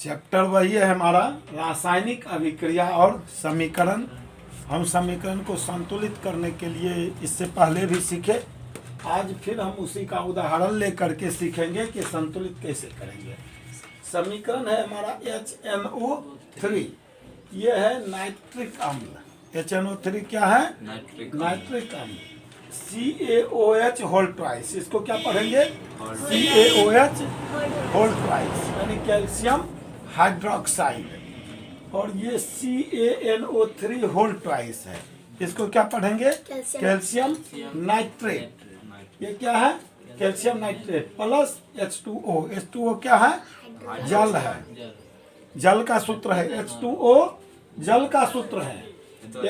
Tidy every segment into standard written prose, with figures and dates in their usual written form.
Chapter वही है हमारा रासायनिक अभिक्रिया और समीकरण। हम समीकरण को संतुलित करने के लिए इससे पहले भी सीखे। आज फिर हम उसी का उदाहरण लेकर के सीखेंगे कि संतुलित कैसे करेंगे। समीकरण है हमारा HNO3। ये है नाइट्रिक अम्ल। HNO3 क्या है? नाइट्रिक अम्ल। CaOH whole twice. इसको क्या पढ़ेंगे? CaOH होल ट्वाइस यानी कैल्शियम हाइड्रोक्साइड। और ये CaNO3 होल ट्वाइस है। इसको क्या पढ़ेंगे? Calcium nitrate. ये क्या है? Calcium nitrate plus H2O। H2O क्या है? जल है। जल का सूत्र है H2O, जल का सूत्र है।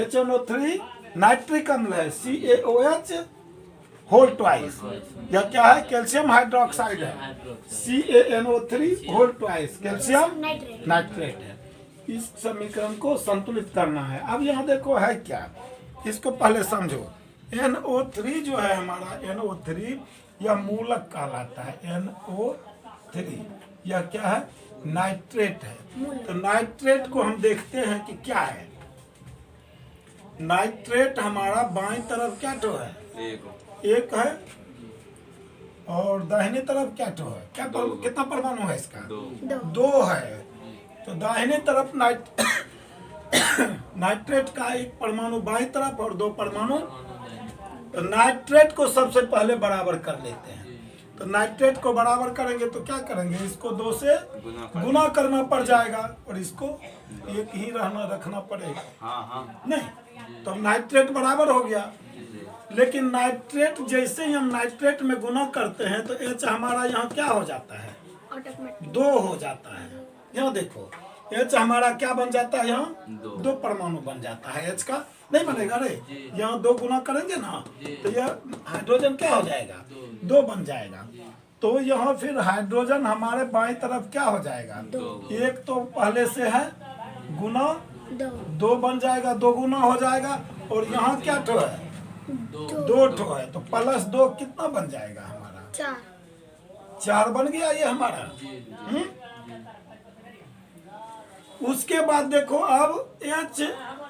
HNO3 नाइट्रिक अम्ल है। CaOH whole twice. यह क्या है? कैल्शियम हाइड्रोक्साइड है। CaNO3 whole twice calcium nitrate है। इस समीकरण को संतुलित करना है। अब यहाँ देखो है क्या, इसको पहले समझो। NO3 जो है हमारा NO3 यह मूलक कहलाता है। NO3 यह क्या है? नाइट्रेट है। तो नाइट्रेट को हम देखते हैं कि क्या है। नाइट्रेट हमारा बाईं तरफ क्या तो है? एक है। और दाहिनी तरफ क्या तो है? क्या तो कितना परमाणु है इसका? दो है। तो दाहिनी तरफ नाइट्रेट का एक परमाणु बाईं तरफ और दो परमाणु। तो नाइट्रेट को सबसे पहले बराबर कर लेते हैं। तो नाइट्रेट को बराबर करेंगे तो क्या करेंगे? इसको 2 से गुना करना पड़ जाएगा और इसको एक ही रखना पड़ेगा। नहीं तो नाइट्रेट बराबर हो गया। लेकिन नाइट्रेट जैसे ही हम नाइट्रेट में गुना करते हैं तो H हमारा यहाँ क्या हो जाता है? 2 हो जाता है। यहाँ देखो H हमारा क्या बन जाता है? यहाँ 2 परमाणु बन जाता है। H का नहीं बनेगा रे। यहाँ 2 गुना करेंगे ना तो यह हाइड्रोजन क्या हो जाएगा? 2 बन जाएगा। तो यहाँ फिर हाइड्रोजन हमारे बाईं तरफ क्या हो जाएगा? 1 तो पहले से है गुना 2 बन जाएगा, 2 गुना हो जाएगा। और यहाँ क्या ठो है? 2 ठो है। तो प्लस 2 कितना बन जाएगा हमारा? 4 बन गया ये हमारा। उसके बाद देखो अब H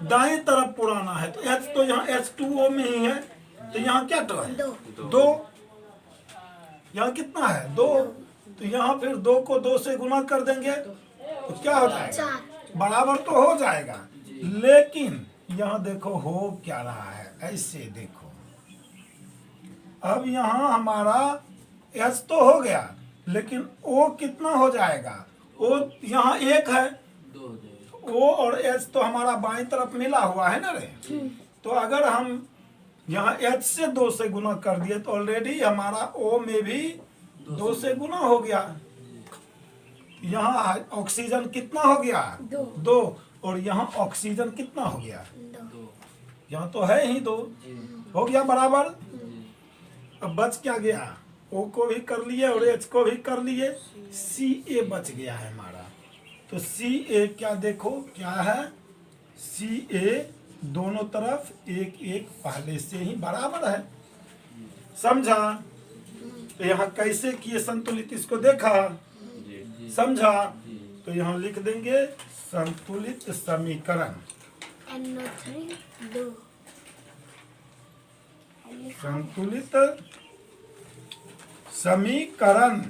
दाईं तरफ पुराना है तो H तो यहाँ H2O में ही है। तो यहाँ क्या तो है? 2। यहाँ कितना है? 2। तो यहाँ फिर 2 को 2 से गुना कर देंगे तो क्या हो जाएगा? बराबर तो हो जाएगा। लेकिन यहाँ देखो हो क्या रहा है, ऐसे देखो। अब यहाँ हमारा H तो हो गया लेकिन O कितना हो जाएगा? O यहाँ 1 है। O और H तो हमारा बाईं तरफ मिला हुआ है ना रे। तो अगर हम यहाँ H से 2 से गुना कर दिए तो ऑलरेडी हमारा O में भी 2 से गुना हो गया। यहाँ ऑक्सीजन कितना हो गया? 2। और यहाँ ऑक्सीजन कितना हो गया? 2। यहाँ तो है ही 2 हो गया बराबर। अब बच क्या गया? O को भी कर लिए और H को भी कर लिए। Ca बच गया है हमारा। तो Ca क्या देखो क्या है? Ca दोनों तरफ 1-1 पहले से ही बराबर है। समझा? तो यहाँ कैसे किए संतुलित, इसको देखा समझा? तो यहाँ लिख देंगे संतुलित समीकरण। संतुलित समीकरण।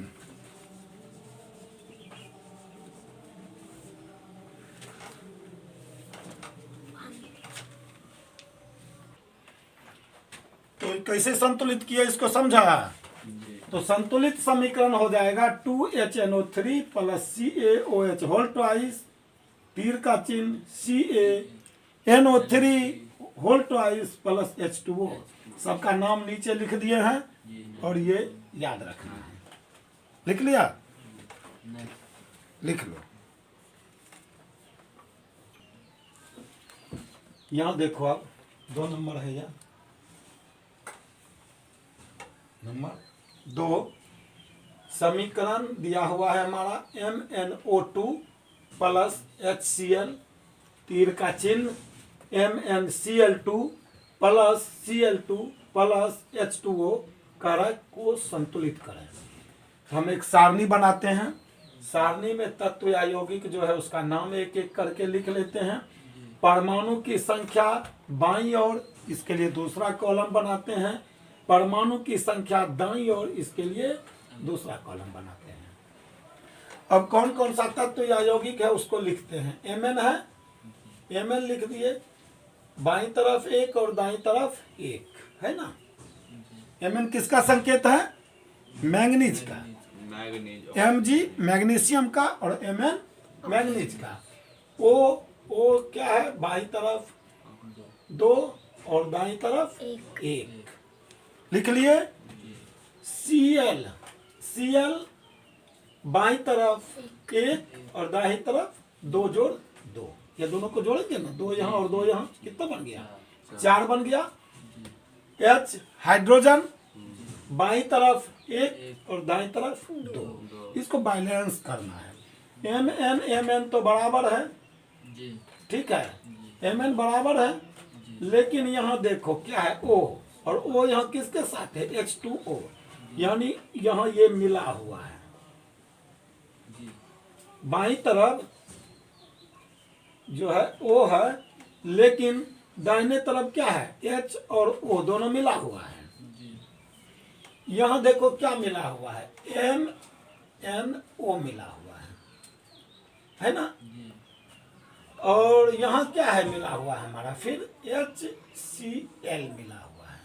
तो कैसे संतुलित किया इसको समझा? तो संतुलित समीकरण हो जाएगा 2HNO3 plus CaOH whole twice, तीर का चिन्ह CaNO3 whole twice plus H2O। सबका नाम नीचे लिख दिए हैं और ये याद रखना है। लिख लिया? लिख लो। यहाँ देखो आप 2 नंबर है यहाँ। नंबर 2 समीकरण दिया हुआ है हमारा MnO2 प्लस HCl, तीर का चिन्ह MnCl2 plus Cl2 plus H2O कारक को संतुलित करें। हम एक सारणी बनाते हैं सारणी में तत्व या यौगिक जो है उसका नाम एक एक करके लिख लेते हैं। परमाणु की संख्या बाईं ओर, इसके लिए दूसरा कॉलम बनाते हैं। परमाणु की संख्या दाईं ओर, इसके लिए दूसरा कॉलम बनाते हैं। अब कौन कौन सा तत्व या यौगिक है उसको लिखते हैं। Mn है, Mn लिख दिए, बाईं तरफ एक और दाईं तरफ एक, है ना। Mn किसका संकेत है? मैंगनीज का। Mg मैग्नीशियम का और Mn मैंगनीज का। O क्या है? बाईं तरफ 2 और दाईं तरफ 1 लिख लिए। Cl बाईं तरफ 1 और दाईं तरफ 2 जोड़ 2, ये दोनों को जोड़ेंगे ना, 2 यहाँ और 2 यहाँ, कितना बन गया? 4 बन गया। H हाइड्रोजन, बाईं तरफ 1 और दाईं तरफ 2, इसको बैलेंस करना है। Mn तो बराबर है, ठीक है, Mn बराबर है, लेकिन यहाँ देखो क्या है? O, और O यहाँ किसके साथ है? H2O, यानी यहाँ ये मिला हुआ है। बाईं तरफ जो है O है, लेकिन दाहिने तरफ क्या है? H और O दोनों मिला हुआ है। यहाँ देखो क्या मिला हुआ है? MnO मिला हुआ है ना। और यहाँ क्या है मिला हुआ है हमारा? फिर HCl मिला हुआ है।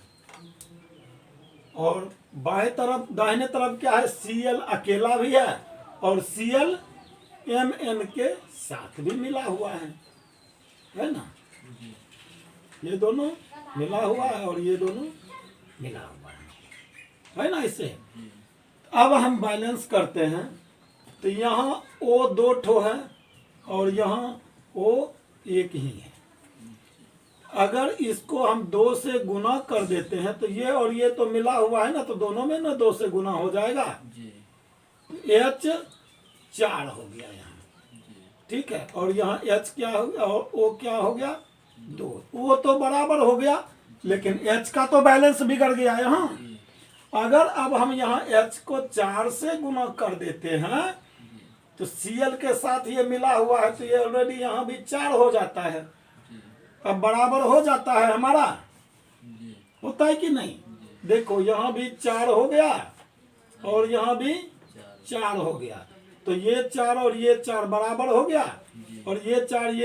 और बाएं तरफ दाहिने तरफ क्या है? Cl अकेला भी है और Cl Mn के साथ भी मिला हुआ है ना। ये दोनों मिला हुआ है और ये दोनों मिला हुआ है ना। इसे अब हम बैलेंस करते हैं, तो यहाँ O 2 ठो है और यहाँ O 1 ही है। अगर इसको हम 2 से गुना कर देते हैं तो ये और ये तो मिला हुआ है ना, तो दोनों में ना 2 से गुना हो जाएगा। H 4 हो गया यहाँ, ठीक है। और यहाँ H क्या हो गया और O क्या हो गया? 2। O तो बराबर हो गया, लेकिन H का तो बैलेंस बिगड़ गया यहाँ। अगर अब हम यहाँ H को 4 से गुना कर देते हैं तो Cl के साथ ये मिला हुआ है, तो ये ऑलरेडी यहाँ भी 4 हो जाता है। अब बराबर हो जाता है हमारा, होता है कि नहीं? देखो यहाँ भी 4 हो गया और यहाँ भी 4 हो गया, तो ये 4 और ये 4 बराबर हो गया, और ये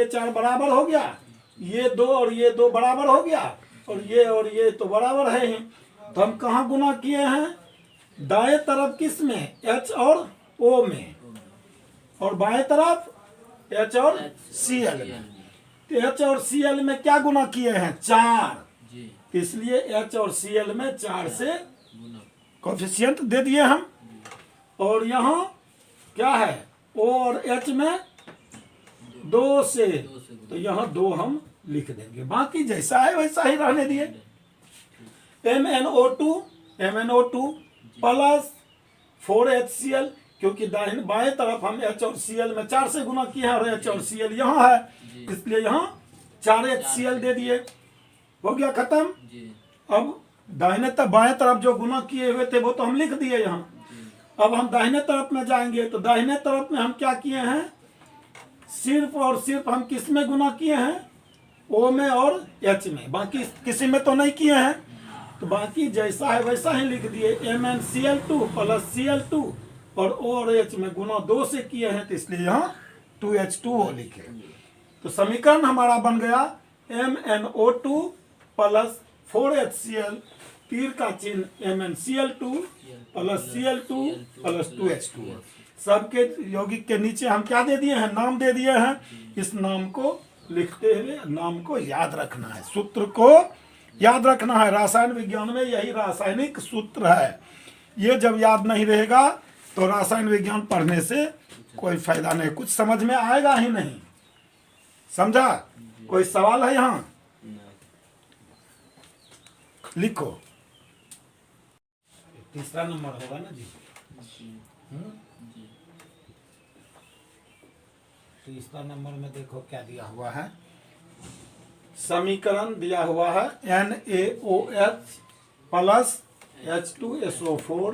4 बराबर हो गया, ये 2 और ये 2 बराबर हो गया, और ये तो बराबर है ही। तो हम कहाँ गुना किए हैं? दाएं तरफ किस में? H और O में, और बाएं तरफ H और Cl में। तो H और Cl में क्या गुना किए हैं? 4, इसलिए H और Cl में 4 से कोफिशिएंट दे दिए हम। और यहाँ क्या है? O और H में 2 से, तो यहाँ 2 हम लिख देंगे, बाकी जैसा है वैसा ही रहने दिए। MnO2 प्लस 4HCl, क्योंकि बाएं तरफ हम H और Cl में 4 से गुना किए हैं और H और Cl यहाँ है, इसलिए यहाँ 4HCl दे दिए। हो गया खत्म। अब दाहिने तरफ बाएं तरफ जो गुना किए हुए थे वो तो हम लिख दिए यहाँ। अब हम दाहिने तरफ में जाएंगे, तो दाहिने तरफ में हम क्या किए हैं? सिर्फ और सिर्फ हम किस में गुना किए हैं? O में और H में, बाकी किसी में तो नहीं किए हैं। तो बाकी जैसा है वैसा ही लिख दिए। MnCl2 प्लस Cl2 और O और H में गुना 2 से किए हैं, तो इसलिए यहाँ 2H2O लिखे। तो समीकरण हमारा बन गया MnO2 प्लस 4HCl, तीर का चिन्ह MnCl2 plus Cl2 plus 2H2O। सबके यौगिक के नीचे हम क्या दे दिए हैं? नाम दे दिए हैं। इस नाम को लिखते हुए नाम को याद रखना है, सूत्र को याद रखना है। रासायन विज्ञान में यही रासायनिक सूत्र है। ये जब याद नहीं रहेगा तो रासायन विज्ञान पढ़ने से कोई फायदा नहीं, कुछ समझ में आएगा ही नहीं। समझा? कोई सवाल है यहाँ? लिखो। तीसरा नंबर होगा ना जी? तीसरा नंबर में देखो क्या दिया हुआ है। समीकरण दिया हुआ है NaOH प्लस H2SO4,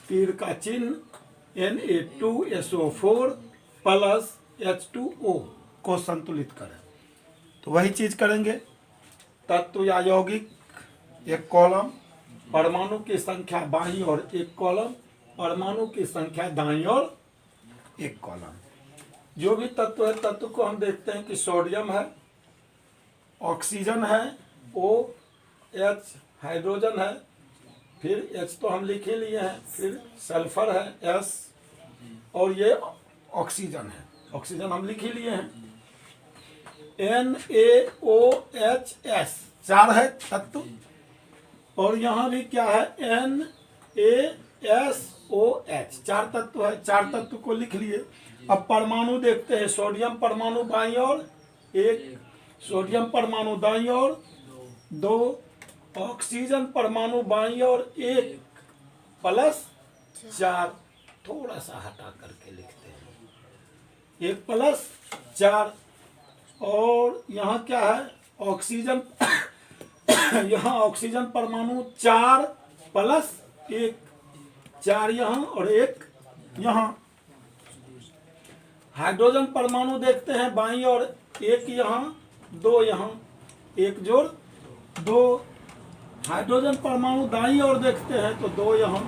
तीर का चिन्ह Na2SO4 प्लस H2O को संतुलित करें। तो वही चीज करेंगे। तत्व या यौगिक एक कॉलम, परमाणु की संख्या बाईं ओर एक कॉलम, परमाणु की संख्या दाईं ओर एक कॉलम। जो भी तत्व है, तत्व को हम देखते हैं कि सोडियम है, ऑक्सीजन है, OH हाइड्रोजन है, फिर H तो हम लिख ही लिए हैं, फिर सल्फर है S, और ये ऑक्सीजन है, ऑक्सीजन हम लिख ही लिए हैं। NaOHS 4 है तत्व, और यहाँ भी क्या है NaSOH 4 तत्व है। 4 तत्व को लिख लिए। अब परमाणु देखते हैं। सोडियम परमाणु बाईं ओर एक, सोडियम परमाणु दाईं ओर 2, ऑक्सीजन परमाणु बाईं ओर 1 प्लस 4, थोड़ा सा हटा करके लिखते हैं 1 प्लस 4, और यहाँ क्या है ऑक्सीजन यहाँ ऑक्सीजन परमाणु 4 प्लस 1, 4 यहाँ और 1 यहाँ। हाइड्रोजन परमाणु देखते हैं बाईं ओर 1 यहाँ 2 यहाँ, 1 जोड़ 2। हाइड्रोजन परमाणु दाईं ओर देखते हैं तो 2 यहाँ,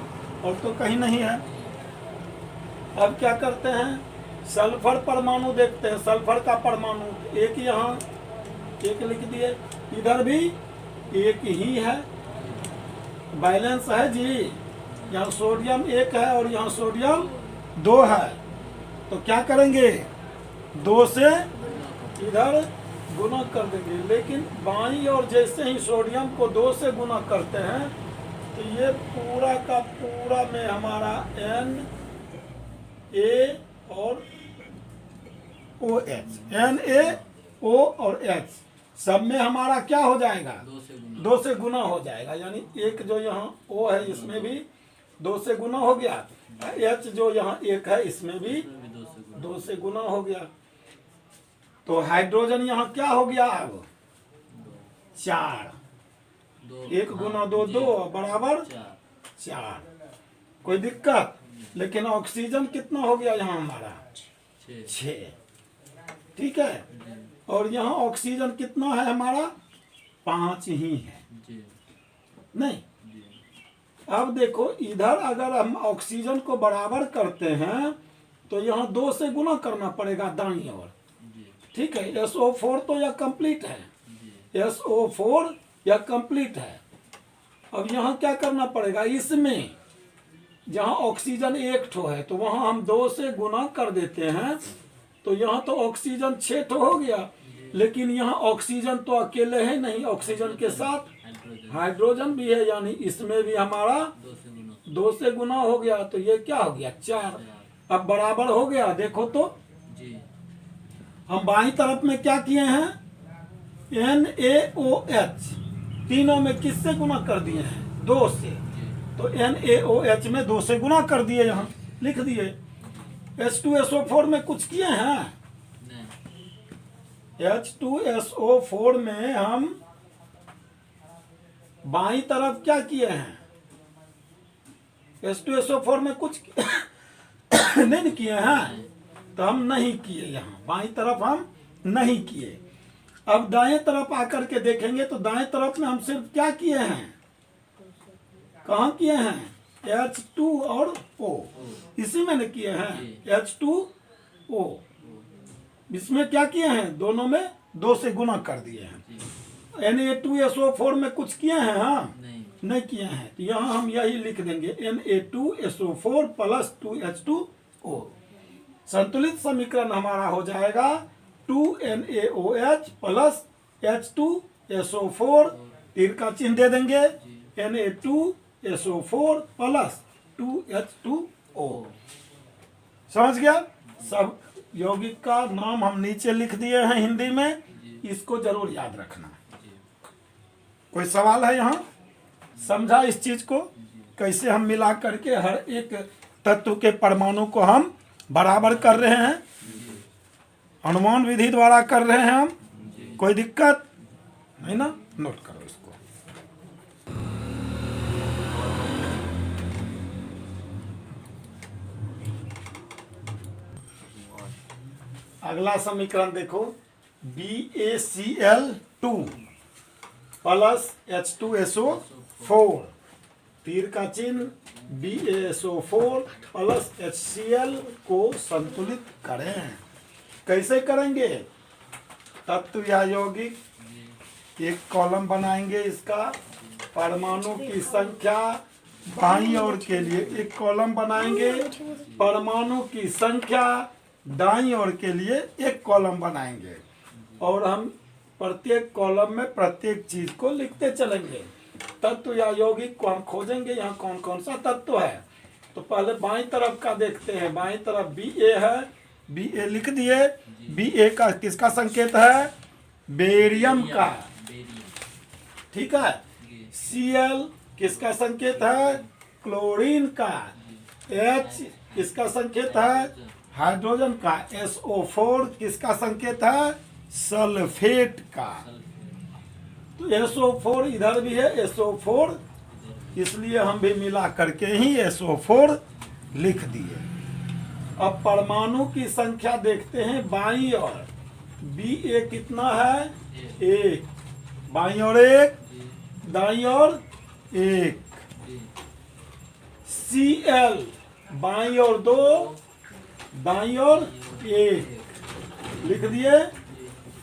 और तो कहीं नहीं है। अब क्या करते हैं, सल्फर परमाणु देखते हैं। सल्फर का परमाणु 1 यहाँ 1 लिख दिए, इधर भी 1 ही है, बैलेंस है जी। यहाँ सोडियम 1 है और यहाँ सोडियम 2 है, तो क्या करेंगे 2 से इधर गुना कर देंगे। लेकिन बाईं ओर जैसे ही सोडियम को 2 से गुना करते हैं तो ये पूरा का पूरा में हमारा Na और OH, NaO और H सब में हमारा क्या हो जाएगा 2 से गुना हो जाएगा। यानी एक जो यहाँ O है इसमें भी 2 से गुना हो गया, H जो यहाँ 1 है इसमें भी 2 से गुना हो गया। तो हाइड्रोजन यहाँ क्या हो गया अब 4, 1 गुना 2 2 बराबर 4, कोई दिक्कत। लेकिन ऑक्सीजन कितना हो गया यहाँ हमारा 6, ठीक है। और यहाँ ऑक्सीजन कितना है हमारा 5 ही है, नहीं। अब देखो इधर अगर हम ऑक्सीजन को बराबर करते हैं तो यहाँ 2 से गुना करना पड़ेगा दाईं ओर, ठीक है। SO4 तो यह कंप्लीट है, SO4 यह कंप्लीट है। अब यहाँ क्या करना पड़ेगा, इसमें जहाँ ऑक्सीजन 1 ठो है तो वहाँ हम 2 से गुना कर देते हैं, तो यहाँ तो ऑक्सीजन 6 ठो हो गया। लेकिन यहाँ ऑक्सीजन तो अकेले है नहीं, ऑक्सीजन के साथ हाइड्रोजन भी है, यानी इसमें भी हमारा 2 से गुना हो गया। तो ये क्या हो गया 4। अब बराबर हो गया, देखो तो हम बाईं तरफ में क्या किए हैं NaOH तीनों में किससे गुना कर दिए हैं 2 से, तो NaOH में 2 से गुना कर दिए, यहाँ लिख दिए। H2SO4 में कुछ किए हैं, H2SO4 में हम बाईं तरफ क्या किए हैं, H2SO4 में कुछ नहीं किए हैं, तो हम नहीं किए, यहाँ बाईं तरफ हम नहीं किए। अब दाएं तरफ आकर के देखेंगे तो दाएं तरफ में हम सिर्फ क्या किए हैं, कहाँ किए हैं H2 और O, इसी में न किए हैं H2O। इसमें क्या किए हैं, दोनों में 2 से गुना कर दिए हैं। Na2SO4 में कुछ किए हैं, हाँ नहीं किए हैं, तो यहाँ हम यही लिख देंगे Na2SO4 प्लस 2H2O। संतुलित समीकरण हमारा हो जाएगा 2NaOH प्लस H2SO4, तीर का चिन्ह दे देंगे, Na2SO4 प्लस 2H2O। समझ गया। सब यौगिक का नाम हम नीचे लिख दिए हैं हिंदी में, इसको जरूर याद रखना। कोई सवाल है यहाँ, समझा इस चीज को कैसे हम मिला करके हर एक तत्व के परमाणु को हम बराबर कर रहे हैं, अनुमान विधि द्वारा कर रहे हैं हम, कोई दिक्कत नहीं ना। नोट करो इसको। अगला समीकरण देखो, BaCl2 प्लस H2SO4, तीर का चिन्ह BaSO4 प्लस HCl को संतुलित करें। कैसे करेंगे? तत्व या यौगिक एक कॉलम बनाएंगे, इसका परमाणु की संख्या बाईं ओर के लिए एक कॉलम बनाएंगे, परमाणु की संख्या दाईं ओर के लिए एक कॉलम बनाएंगे, और हम प्रत्येक कॉलम में प्रत्येक चीज को लिखते चलेंगे। तत्व या यौगिक को हम खोजेंगे, यहाँ कौन कौन सा तत्व है। तो पहले बाईं तरफ का देखते हैं। बाईं तरफ Ba है, Ba लिख दिए। Ba का किसका संकेत है? बेरियम का, ठीक है। Cl किसका संकेत है? क्लोरीन का। H किसका संकेत है? हाइड्रोजन का। SO4 किसका संकेत है? सल्फेट का। तो SO4 इधर भी है, SO4, इसलिए हम भी मिला करके ही SO4 लिख दिए। अब परमाणु की संख्या देखते हैं बाईं ओर। Ba कितना है? 1, बाईं ओर 1, दाईं ओर 1। Cl बाईं ओर 2, दाईं ओर 1 लिख दिए।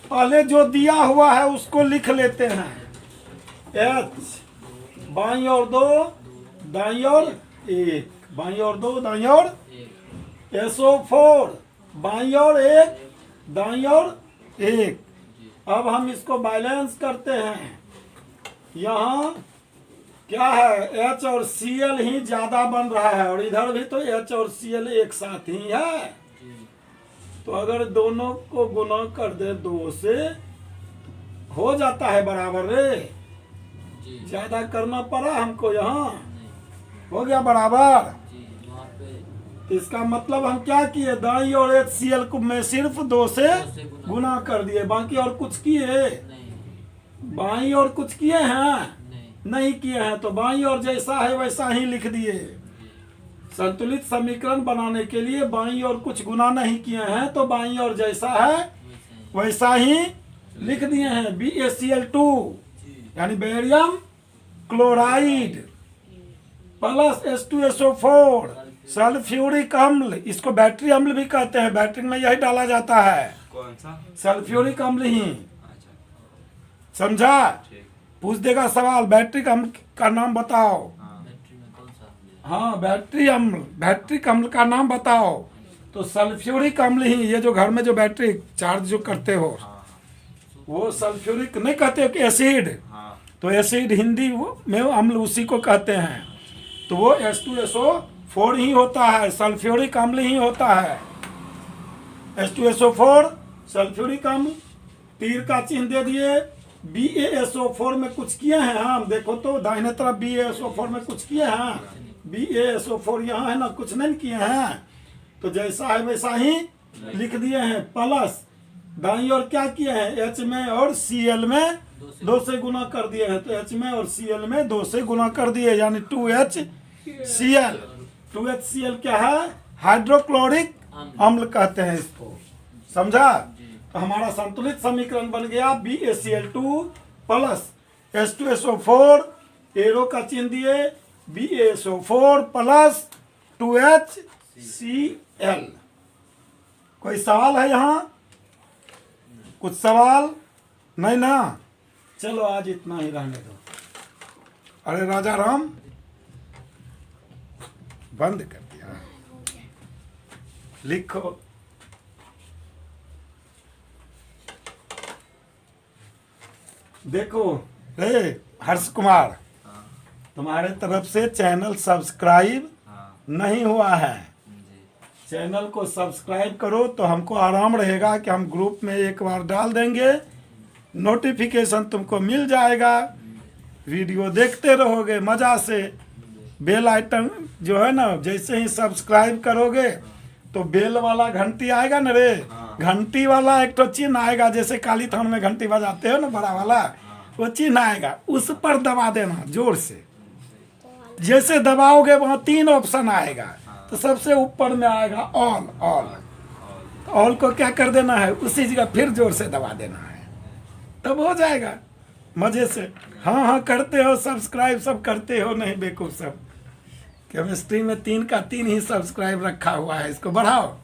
पहले जो दिया हुआ है उसको लिख लेते हैं। H बाईं ओर 2, दाईं ओर 1, बाईं ओर 2, दाईं ओर। SO4 बाईं ओर 1, दाईं ओर 1। अब हम इसको बैलेंस करते हैं। यहाँ क्या है? H और Cl ही ज्यादा बन रहा है, और इधर भी तो H और Cl एक साथ ही है। तो अगर दोनों को गुना कर दे 2 से, हो जाता है बराबर रे। ज्यादा करना पड़ा हमको, यहाँ हो गया बराबर। इसका मतलब हम क्या किए? दाईं और HCl को मैं सिर्फ 2 से गुना कर दिए, बाकी और कुछ किए? बाईं और कुछ किए हैं? नहीं किए हैं। तो बाईं और जैसा है वैसा ही लिख दिए। संतुलित समीकरण बनाने के लिए बाईं और कुछ गुना नहीं किए हैं, तो बाईं और जैसा है वैसा ही लिख दिए हैं। BaCl2 यानी barium chloride plus H2SO4 sulphuric अम्ल, इसको बैटरी अम्ल भी कहते हैं। बैटरी में यही डाला जाता है। कौन सा? सल्फ्यूरिक अम्ल ही, समझा? पूछ देगा सवाल, बैटरी अम्ल का नाम बताओ। हाँ, बैटरी अम्ल का नाम बताओ। तो सल्फ्यूरिक अम्ल ही, ये जो घर में जो बैटरी चार्ज जो करते हो, वो सल्फ्यूरिक नहीं कहते हो कि एसिड? तो एसिड हिंदी में अम्ल उसी को कहते हैं। तो वो H2SO4 ही होता है, सल्फ्यूरिक अम्ल ही होता है। H2SO4 सल्फ्यूरिक अम्ल। तीर का चिन्ह दे दिए। BaSO4 में कुछ किए हैं हम, देखो तो दाहिने तरफ BaSO4 में कुछ किए हैं। BaSO4 यहाँ है ना, कुछ नहीं किए हैं। तो जैसा है वैसा ही लिख दिए हैं। प्लस दाईं ओर क्या किए हैं? H में और Cl में 2 से गुना कर दिए हैं। तो H में और Cl में 2 से गुना कर दिए, यानी 2HCl। 2HCl क्या है? हाइड्रोक्लोरिक अम्ल कहते हैं इसको, समझा? तो हमारा संतुलित समीकरण बन गया BaCl2 प्लस H2SO4, एरो का चिन्ह दिए, BaSO4 प्लस 2HCl। कोई सवाल है यहाँ? कुछ सवाल नहीं ना? चलो आज इतना ही रहने दो। अरे राजा राम, बंद कर दिया। लिखो। देखो रे हर्ष कुमार, तुम्हारे तरफ से चैनल सब्सक्राइब नहीं हुआ है। चैनल को सब्सक्राइब करो तो हमको आराम रहेगा कि हम ग्रुप में एक बार डाल देंगे, नोटिफिकेशन तुमको मिल जाएगा, वीडियो देखते रहोगे मज़ा से। बेल आइटम जो है ना, जैसे ही सब्सक्राइब करोगे तो बेल वाला घंटी आएगा ना रे, घंटी वाला एक तो चिन्ह आएगा, जैसे काली थान में घंटी बजाते हो ना बड़ा वाला, वो चिन्ह आएगा, उस पर दबा देना जोर से। जैसे दबाओगे वहाँ 3 ऑप्शन आएगा, तो सबसे ऊपर में आएगा ऑल। ऑल को क्या कर देना है, उसी जगह फिर जोर से दबा देना है, तब हो जाएगा मजे से। हाँ हाँ करते हो, सब्सक्राइब सब करते हो, नहीं बेवकूफ़ सब। केमिस्ट्री में 3 का 3 ही सब्सक्राइब रखा हुआ है, इसको बढ़ाओ।